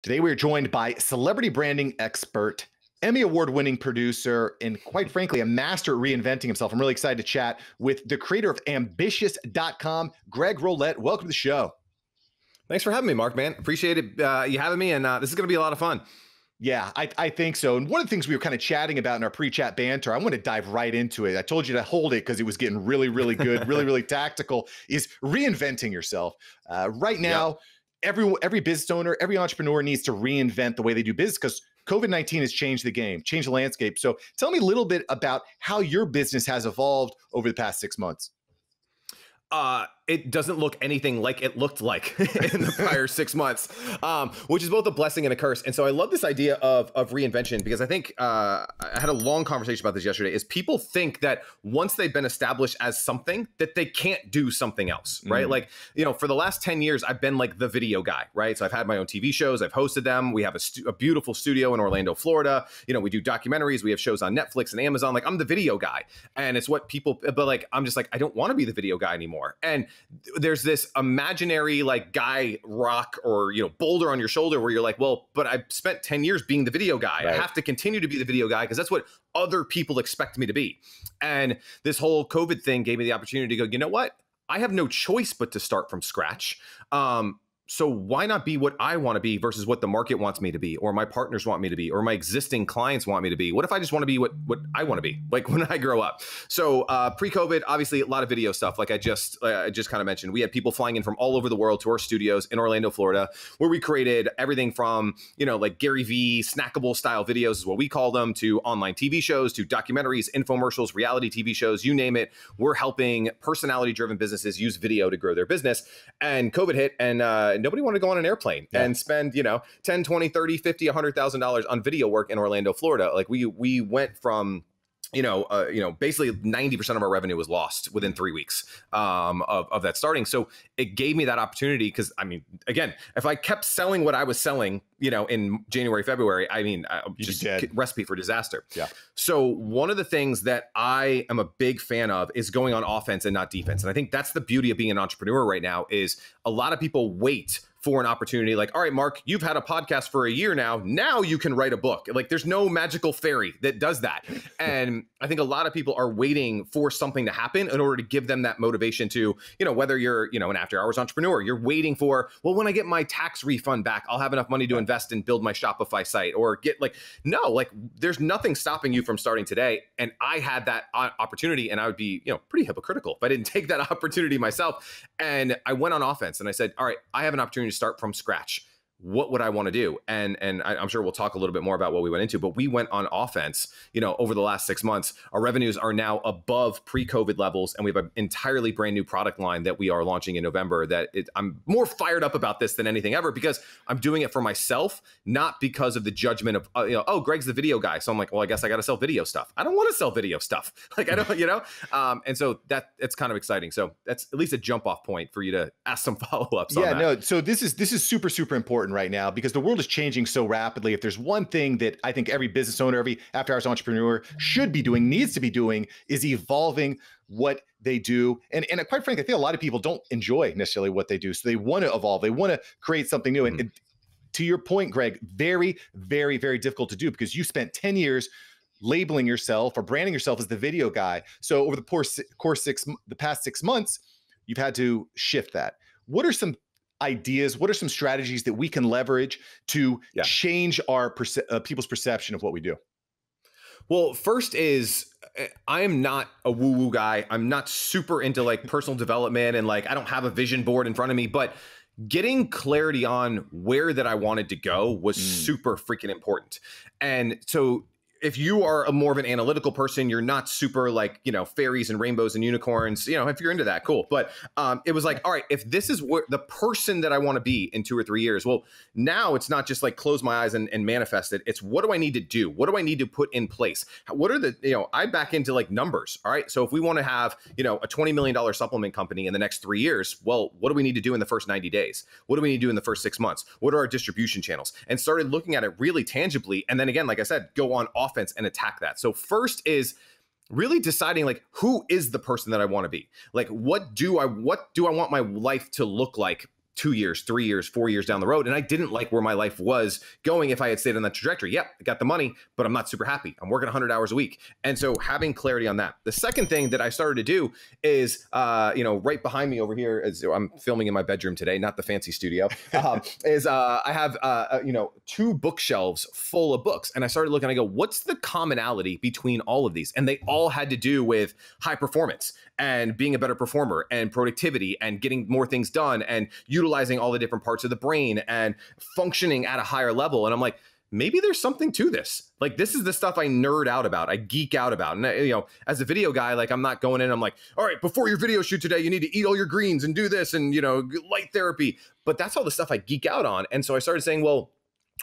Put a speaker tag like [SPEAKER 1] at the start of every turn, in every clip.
[SPEAKER 1] Today, we are joined by celebrity branding expert, Emmy Award-winning producer, and quite frankly, a master at reinventing himself. I'm really excited to chat with the creator of Ambitious.com, Greg Rollett. Welcome to the show.
[SPEAKER 2] Thanks for having me, Mark, man. Appreciate it, you having me, and this is going to be a lot of fun.
[SPEAKER 1] Yeah, I think so. And one of the things we were kind of chatting about in our pre-chat banter, I want to dive right into it. I told you to hold it because it was getting really, really good, really tactical, is reinventing yourself. Right now, every business owner, every entrepreneur needs to reinvent the way they do business because COVID-19 has changed the game, changed the landscape. So tell me a little bit about how your business has evolved over the past 6 months.
[SPEAKER 2] It doesn't look anything like it looked like in the prior 6 months, which is both a blessing and a curse. And so I love this idea of reinvention because I think I had a long conversation about this yesterday. Is people think that once they've been established as something that they can't do something else, right? Like, you know, for the last 10 years, I've been like the video guy, right? So I've had my own TV shows, I've hosted them. We have a beautiful studio in Orlando, Florida. You know, we do documentaries, we have shows on Netflix and Amazon. Like, I'm the video guy, and it's what people, but like, I'm just like, I don't want to be the video guy anymore. And there's this imaginary like guy rock or, you know, boulder on your shoulder where you're like, well, but I spent 10 years being the video guy. Right. I have to continue to be the video guy because that's what other people expect me to be. And this whole COVID thing gave me the opportunity to go, you know what? I have no choice but to start from scratch. So why not be what I want to be versus what the market wants me to be, or my partners want me to be, or my existing clients want me to be? What if I just want to be what I want to be, like when I grow up? So pre-COVID, obviously a lot of video stuff, like I just kind of mentioned. We had people flying in from all over the world to our studios in Orlando, Florida, where we created everything from, you know, like Gary V snackable style videos is what we call them, to online TV shows, to documentaries, infomercials, reality TV shows, you name it. We're helping personality-driven businesses use video to grow their business. And COVID hit, and nobody wanted to go on an airplane and spend, you know, 10, 20, 30, 50, $100,000 on video work in Orlando, Florida. Like we went from, basically 90% of our revenue was lost within 3 weeks of that starting. So it gave me that opportunity because, I mean, again, if I kept selling what I was selling, you know, in January, February, I mean, just recipe for disaster. Yeah. So one of the things that I am a big fan of is going on offense and not defense. And I think that's the beauty of being an entrepreneur right now is a lot of people wait for an opportunity like, all right, Mark, you've had a podcast for a year now. Now you can write a book. Like, there's no magical fairy that does that. And I think a lot of people are waiting for something to happen in order to give them that motivation to, you know, whether you're, you know, an after hours entrepreneur, you're waiting for, well, when I get my tax refund back, I'll have enough money to invest and build my Shopify site, or get like, no, like there's nothing stopping you from starting today. And I had that opportunity, and I would be, you know, pretty hypocritical if I didn't take that opportunity myself. And I went on offense and I said, all right, I have an opportunity to start from scratch. What would I want to do? And I'm sure we'll talk a little bit more about what we went into, but we went on offense, you know, over the last 6 months. Our revenues are now above pre-COVID levels, and we have an entirely brand new product line that we are launching in November I'm more fired up about this than anything ever because I'm doing it for myself, not because of the judgment of, oh, Greg's the video guy. So I'm like, well, I guess I got to sell video stuff. I don't want to sell video stuff. Like, I don't, you know? And so it's kind of exciting. So that's at least a jump off point for you to ask some follow-ups on that.
[SPEAKER 1] No, so this is super important right now because the world is changing so rapidly. If there's one thing that I think every business owner, every after hours entrepreneur should be doing, needs to be doing, is evolving what they do. And quite frankly, I think a lot of people don't enjoy necessarily what they do. So they want to evolve. They want to create something new. And to your point, Greg, very difficult to do because you spent 10 years labeling yourself or branding yourself as the video guy. So over the past 6 months, you've had to shift that. What are some ideas? What are some strategies that we can leverage to change our people's perception of what we do?
[SPEAKER 2] Well, first is I am not a woo-woo guy. I'm not super into like personal development and like I don't have a vision board in front of me, but getting clarity on where that I wanted to go was super freaking important. And so if you are more of an analytical person, you're not super like, you know, fairies and rainbows and unicorns, you know, if you're into that, cool. But it was like, all right, if this is what the person that I want to be in 2 or 3 years, well, now it's not just like close my eyes and manifest it. It's what do I need to do? What do I need to put in place? What are the, you know, I back into like numbers. All right. So if we want to have, you know, a $20 million supplement company in the next 3 years, well, what do we need to do in the first 90 days? What do we need to do in the first 6 months? What are our distribution channels? And started looking at it really tangibly. And then again, like I said, go on offense and attack that. So first is really deciding like, who is the person that I want to be? Like, what do I want my life to look like 2 years, 3 years, 4 years down the road. And I didn't like where my life was going if I had stayed on that trajectory. Yeah, I got the money, but I'm not super happy. I'm working 100 hours a week. And so having clarity on that. The second thing that I started to do is, right behind me over here, as I'm filming in my bedroom today, not the fancy studio, is I have, 2 bookshelves full of books. And I started looking, I go, what's the commonality between all of these? And they all had to do with high performance and being a better performer and productivity and getting more things done and utilizing all the different parts of the brain and functioning at a higher level. And I'm like, maybe there's something to this. Like, this is the stuff I nerd out about, I geek out about. And, as a video guy, like, I'm not going in, I'm like, all right, before your video shoot today, you need to eat all your greens and do this and, light therapy. But that's all the stuff I geek out on. And so I started saying, well,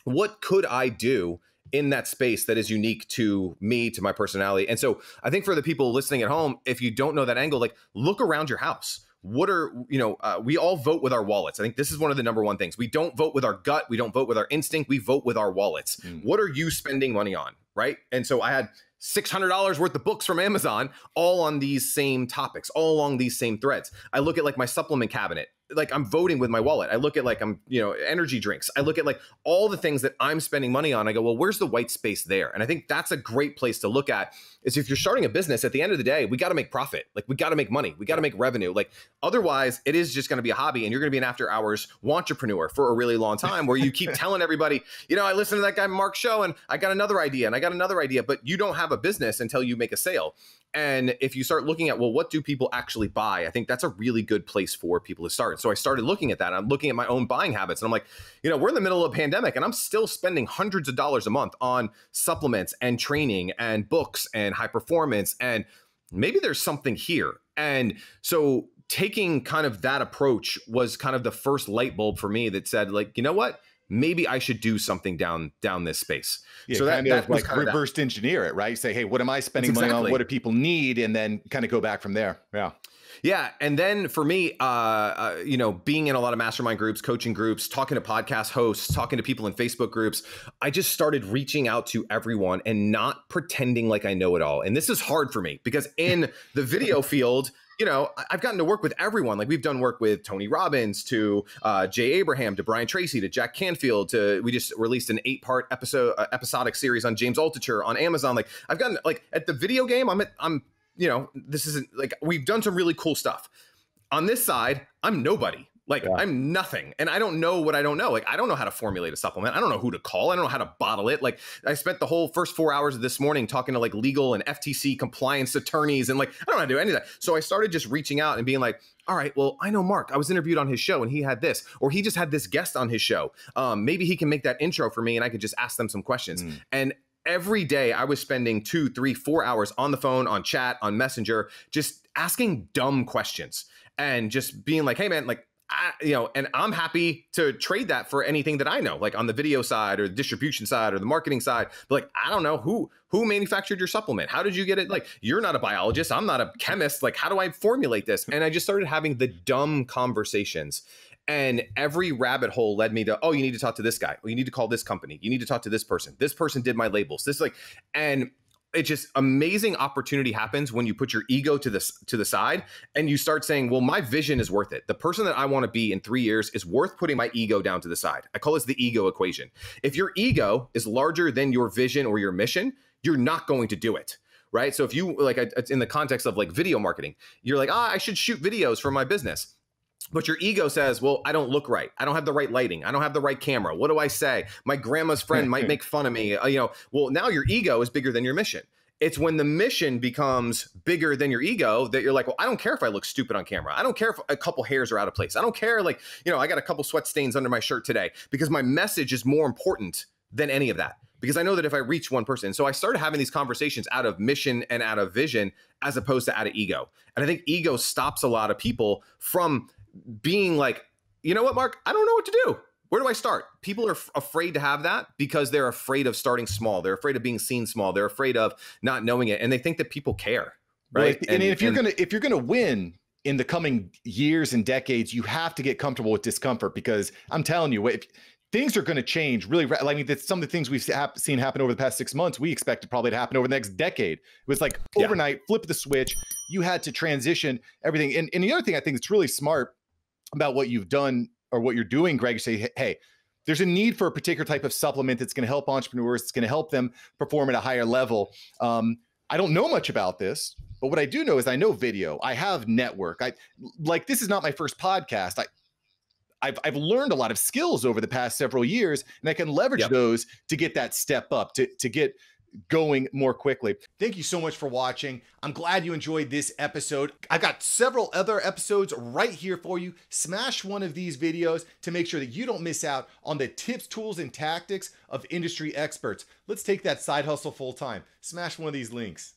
[SPEAKER 2] what could I do in that space that is unique to me, to my personality? And so I think for the people listening at home, if you don't know that angle, like, look around your house. What are, we all vote with our wallets. I think this is one of the number one things. We don't vote with our gut. We don't vote with our instinct. We vote with our wallets. What are you spending money on? Right. And so I had $600 worth of books from Amazon, all on these same topics, all along these same threads. I look at like my supplement cabinet, like I'm voting with my wallet. I look at like energy drinks. I look at like all the things that I'm spending money on. I go, well, where's the white space there? And I think that's a great place to look at, is if you're starting a business, at the end of the day, we got to make profit. Like, we got to make money. We got to make revenue. Like, otherwise it is just going to be a hobby, and you're going to be an after hours entrepreneur for a really long time, where you keep telling everybody, I listened to that guy Mark's show and I got another idea and I got another idea, but you don't have a business until you make a sale. And if you start looking at, well, what do people actually buy? I think that's a really good place for people to start. So I started looking at that. I'm looking at my own buying habits, and I'm like, we're in the middle of a pandemic, and I'm still spending hundreds of dollars a month on supplements and training and books and high performance. And maybe there's something here. And so taking kind of that approach was kind of the first light bulb for me that said, like, you know what? Maybe I should do something down this space.
[SPEAKER 1] Yeah, so that was like reverse engineer it, right? Say, hey, what am I spending money on? What do people need? And then kind of go back from there. Yeah.
[SPEAKER 2] Yeah. And then for me, being in a lot of mastermind groups, coaching groups, talking to podcast hosts, talking to people in Facebook groups, I just started reaching out to everyone and not pretending like I know it all. And this is hard for me because in the video field, I've gotten to work with everyone. Like, we've done work with Tony Robbins, to Jay Abraham, to Brian Tracy, to Jack Canfield, we just released an 8-part episodic series on James Altucher on Amazon. Like, I've gotten, like, at the video game, this isn't like, we've done some really cool stuff. On this side, I'm nobody. Like, yeah. I'm nothing. And I don't know what I don't know. Like, I don't know how to formulate a supplement. I don't know who to call. I don't know how to bottle it. Like, I spent the whole first 4 hours of this morning talking to like legal and FTC compliance attorneys. And like, I don't know how to do any of that. So I started just reaching out and being like, all right, well, I know Mark. I was interviewed on his show and he had this, or he just had this guest on his show. Maybe he can make that intro for me and I could just ask them some questions. And every day I was spending 2, 3, 4 hours on the phone, on chat, on Messenger, just asking dumb questions and just being like, hey man, like, and I'm happy to trade that for anything that I know, like on the video side or the distribution side or the marketing side. But like, I don't know who manufactured your supplement. How did you get it? Like, you're not a biologist. I'm not a chemist. Like, how do I formulate this? And I just started having the dumb conversations. And every rabbit hole led me to, oh, you need to talk to this guy. Well, you need to call this company. You need to talk to this person. This person did my labels. And it's just amazing opportunity happens when you put your ego to the side and you start saying, well, my vision is worth it. The person that I want to be in 3 years is worth putting my ego down to the side. I call this the ego equation. If your ego is larger than your vision or your mission, you're not going to do it. Right. So if you like, it's in the context of like video marketing, you're like, I should shoot videos for my business. But your ego says, well, I don't look right. I don't have the right lighting. I don't have the right camera. What do I say? My grandma's friend might make fun of me. Well, now your ego is bigger than your mission. It's when the mission becomes bigger than your ego that you're like, well, I don't care if I look stupid on camera. I don't care if a couple hairs are out of place. I don't care. Like, I got a couple sweat stains under my shirt today because my message is more important than any of that. Because I know that if I reach one person. So I started having these conversations out of mission and out of vision, as opposed to out of ego. And I think ego stops a lot of people from being like, you know what, Mark, I don't know what to do. Where do I start? People are afraid to have that because they're afraid of starting small. They're afraid of being seen small. They're afraid of not knowing it. And they think that people care. Right.
[SPEAKER 1] Well, and if you're going to win in the coming years and decades, you have to get comfortable with discomfort, because I'm telling you, if things are going to change really. I mean, that's some of the things we've seen happen over the past 6 months. We expect it probably to happen over the next decade. It was like overnight, flip the switch. You had to transition everything. And the other thing I think that's really smart about what you've done or what you're doing, Greg, you say, hey, there's a need for a particular type of supplement that's going to help entrepreneurs. It's going to help them perform at a higher level. I don't know much about this, but what I do know is I know video. I have network. This is not my first podcast. I've learned a lot of skills over the past several years, and I can leverage those to get that step up, to get going more quickly. Thank you so much for watching. I'm glad you enjoyed this episode. I've got several other episodes right here for you. Smash one of these videos to make sure that you don't miss out on the tips, tools, and tactics of industry experts. Let's take that side hustle full time. Smash one of these links.